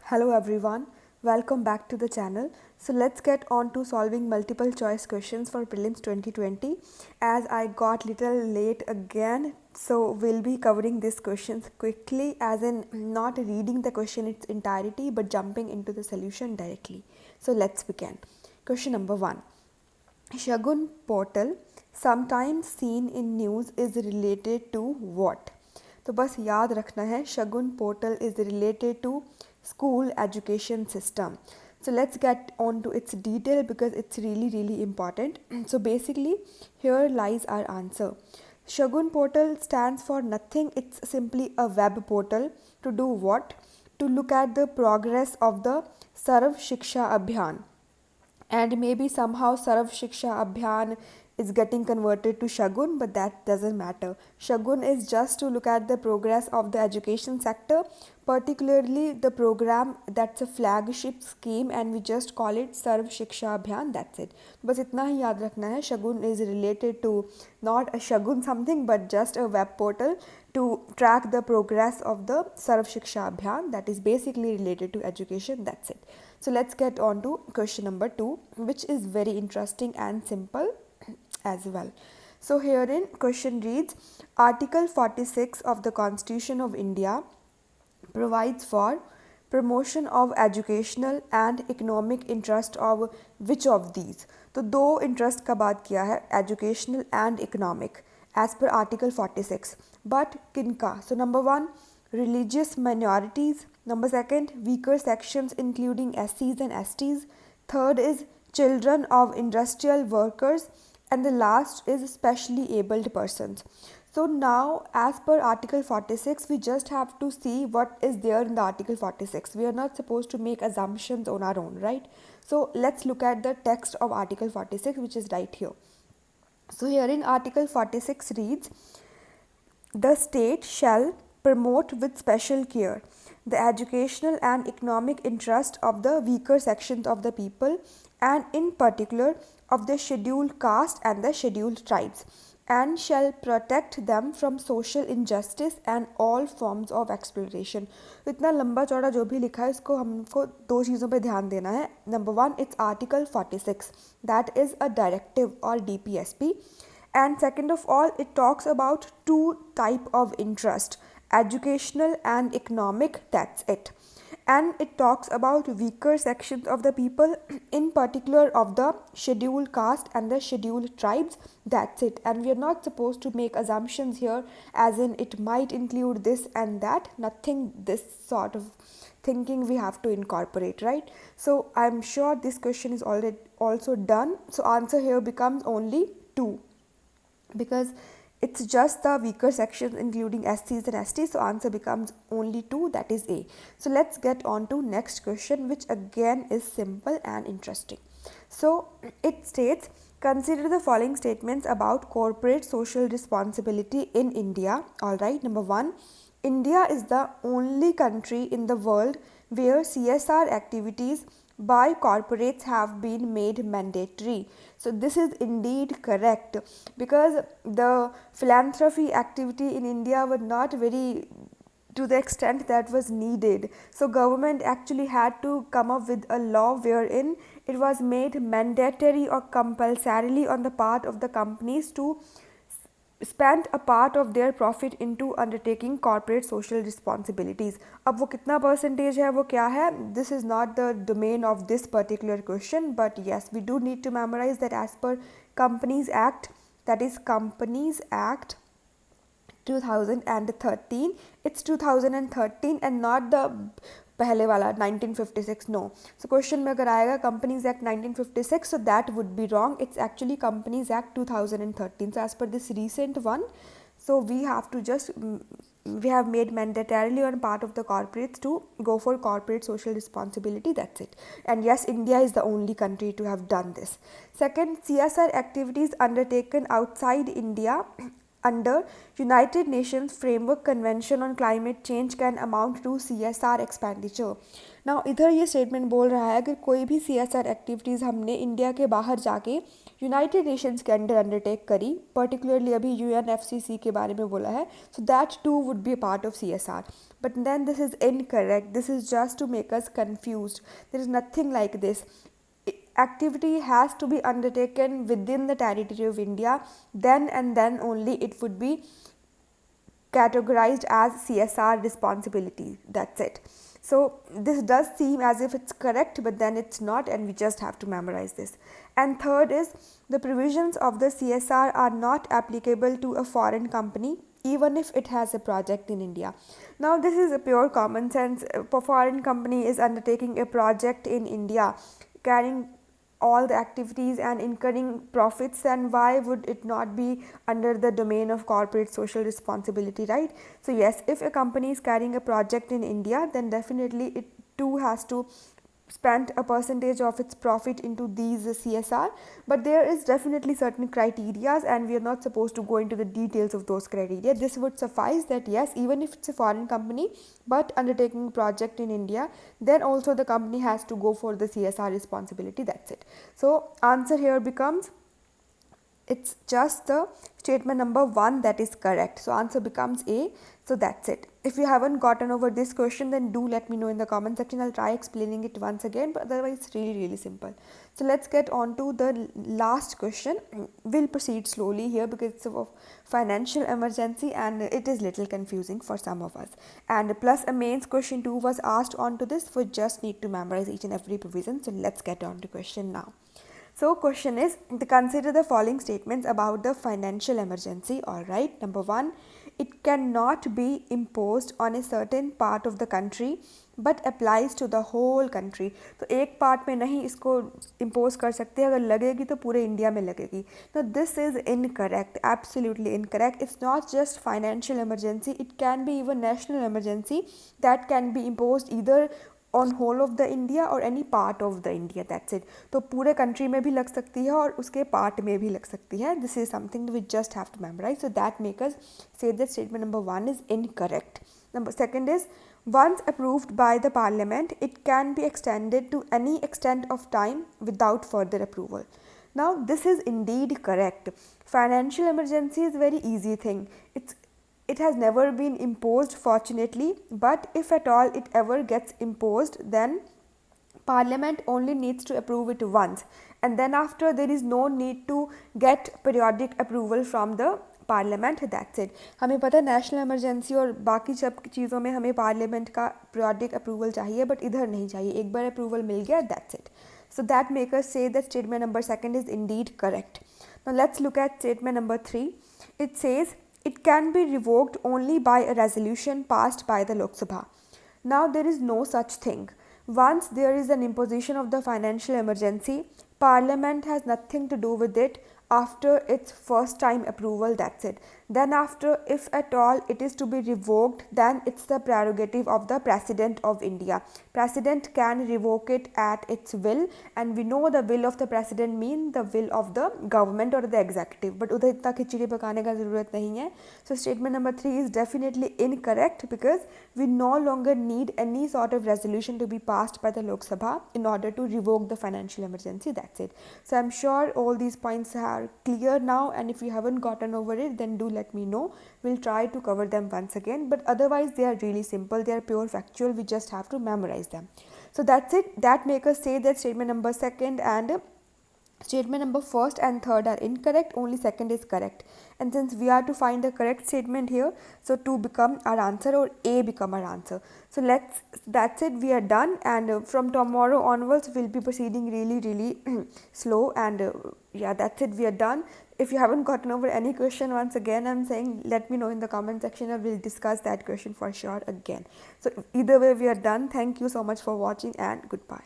Hello everyone, welcome back to the channel. So let's get on to solving multiple choice questions for prelims 2020. As I got little late again, so we'll be covering these questions quickly, as in not reading the question in its entirety but jumping into the solution directly. So let's begin. Question number 1. Shagun portal, sometimes seen in news, is related to what? तो बस याद रखना है Shagun portal is related to school education system. So let's get on to its detail because it's really important. So basically here lies our answer. Shagun portal stands for nothing, it's simply a web portal. To do what? To look at the progress of the Sarv Shiksha Abhiyan, and maybe somehow Sarv Shiksha Abhiyan is getting converted to Shagun, but that doesn't matter. Shagun is just to look at the progress of the education sector, particularly the program that's a flagship scheme, and we just call it Sarv Shiksha Abhiyan. That's it. बस इतना ही याद रखना है. Shagun is related to not a Shagun something, but just a web portal to track the progress of the Sarv Shiksha Abhiyan, that is basically related to education. That's it. So let's get on to question number 2, which is very interesting and simple as well. So herein question reads, Article 46 of the Constitution of India provides for promotion of educational and economic interest of which of these? तो दो interest का बात किया है, educational and economic, as per article 46, but किनका? So number 1, religious minorities. Number 2, weaker sections including SCs and STs. Third is children of industrial workers. And the last is specially abled persons. So now, as per Article 46, we just have to see what is there in the Article 46. We are not supposed to make assumptions on our own, right? So let's look at the text of Article 46, which is right here. So here in Article 46 reads, the state shall promote with special care the educational and economic interest of the weaker sections of the people, and in particular of the scheduled caste and the scheduled tribes, and shall protect them from social injustice and all forms of exploitation. तो इतना लंबा चौड़ा जो भी लिखा है इसको हमको दो चीज़ों पे ध्यान देना है. Number 1, it's article 46, that is a directive और DPSP. And second of all, it talks about two type of interest, educational and economic. That's it. And it talks about weaker sections of the people, in particular of the scheduled caste and the scheduled tribes. That's it. And we are not supposed to make assumptions here, as in it might include this and that. Nothing this sort of thinking we have to incorporate, right? So I'm sure this question is already also done. So answer here becomes only 2, because it's just the weaker sections including SCs and STs. So answer becomes only 2, that is A. So let's get on to next question, which again is simple and interesting. So it states, consider the following statements about corporate social responsibility in India. Alright, number 1, India is the only country in the world where CSR activities by corporates have been made mandatory. So this is indeed correct, because the philanthropy activity in India were not very to the extent that was needed. So government actually had to come up with a law wherein it was made mandatory or compulsorily on the part of the companies to spend a part of their profit into undertaking corporate social responsibilities. अब वो कितना percentage है, वो क्या है, this is not the domain of this particular question, but yes, we do need to memorize that as per Companies Act, that is Companies Act 2013, it's 2013 and not the पहले वाला 1956. No. So question में अगर आएगा companies act 1956, so that would be wrong. It's actually Companies Act 2013. So as per this recent one, so we have to just we have made mandatorily on part of the corporates to go for corporate social responsibility. That's it. And yes, India is the only country to have done this. Second, CSR activities undertaken outside India under United Nations Framework Convention on Climate Change can amount to CSR expenditure. Now इधर ये statement बोल रहा है अगर कोई भी CSR activities हमने India के बाहर जाके यूनाइटेड नेशंस के अंडर अंडरटेक करी, पर्टिकुलरली अभी UNFCCC के बारे में बोला है, so that too would be a part of CSR. But then this is incorrect. This is just to make us confused. There is nothing like this. Activity has to be undertaken within the territory of India, then and then only it would be categorized as CSR responsibility. That's it. So this does seem as if it's correct, but then it's not, and we just have to memorize this. And third is the provisions of the CSR are not applicable to a foreign company even if it has a project in India. Now this is a pure common sense. A foreign company is undertaking a project in India, carrying all the activities and incurring profits, then why would it not be under the domain of corporate social responsibility, right? So yes, if a company is carrying a project in India, then definitely it too has to spend a percentage of its profit into these CSR, but there is definitely certain criteria and we are not supposed to go into the details of those criteria. This would suffice that yes, even if it's a foreign company but undertaking a project in India, then also the company has to go for the CSR responsibility. That's it. So answer here becomes, it's just the statement number 1 that is correct. So answer becomes A. So that's it. If you haven't gotten over this question, then do let me know in the comment section. I'll try explaining it once again, but otherwise it's really simple. So let's get on to the last question. We'll proceed slowly here because it's a financial emergency and it is little confusing for some of us. And plus a mains question 2 was asked onto this. We just need to memorize each and every provision. So let's get on to question now. So question is, consider the following statements about the financial emergency. Alright, number 1, it cannot be imposed on a certain part of the country but applies to the whole country. तो एक part में नहीं इसको impose कर सकते, अगर लगेगी तो पूरे इंडिया में लगेगी. तो this is incorrect, absolutely incorrect. It's not just financial emergency, it can be even national emergency that can be impose either on whole of the India और any part of the India. That's it. तो पूरे country में भी लग सकती है और उसके पार्ट में भी लग सकती है. This is something we just have to memorise. So that make us say that statement number 1 is incorrect. Number second is, once approved by the parliament, it can be extended to any extent of time without further approval. Now this is indeed correct. Financial emergency is a very easy thing. It has never been imposed, fortunately, but if at all it ever gets imposed, then Parliament only needs to approve it once, and then after there is no need to get periodic approval from the parliament. That's it. हमें पता है national emergency और बाकी सब चीज़ों में हमें parliament का पीरियोडिक अप्रूवल चाहिए, बट इधर नहीं चाहिए. एक बार अप्रूवल मिल गया, that's it. So that make us say that statement number 2 is Indeed correct. Now let's look at statement number 3. It says it can be revoked only by a resolution passed by the Lok Sabha. Now there is no such thing. Once there is an imposition of the financial emergency, Parliament has nothing to do with it after its first time approval. That's it. Then after, if at all it is to be revoked, then it's the prerogative of the President of India. President can revoke it at its will, and we know the will of the President means the will of the government or the executive, but उधर इतना खिचड़ी पकाने का ज़रूरत नहीं है. So statement number 3 is definitely incorrect because we no longer need any sort of resolution to be passed by the Lok Sabha in order to revoke the financial emergency. That's it. So I'm sure all these points are clear now, and if you haven't gotten over it, then do let me know. We'll try to cover them once again, but otherwise they are really simple. They are pure factual. We just have to memorize them. So that's it. That makes us say that statement number 2 and statement number 1 and 3 are incorrect. Only 2 is correct, and since we are to find the correct statement here, so 2 become our answer or A become our answer. So that's it. We are done, and from tomorrow onwards we'll be proceeding really slow, and yeah, that's it. We are done. If you haven't gotten over any question, once again I'm saying let me know in the comment section, and we'll discuss that question for sure again. So either way we are done. Thank you so much for watching, and goodbye.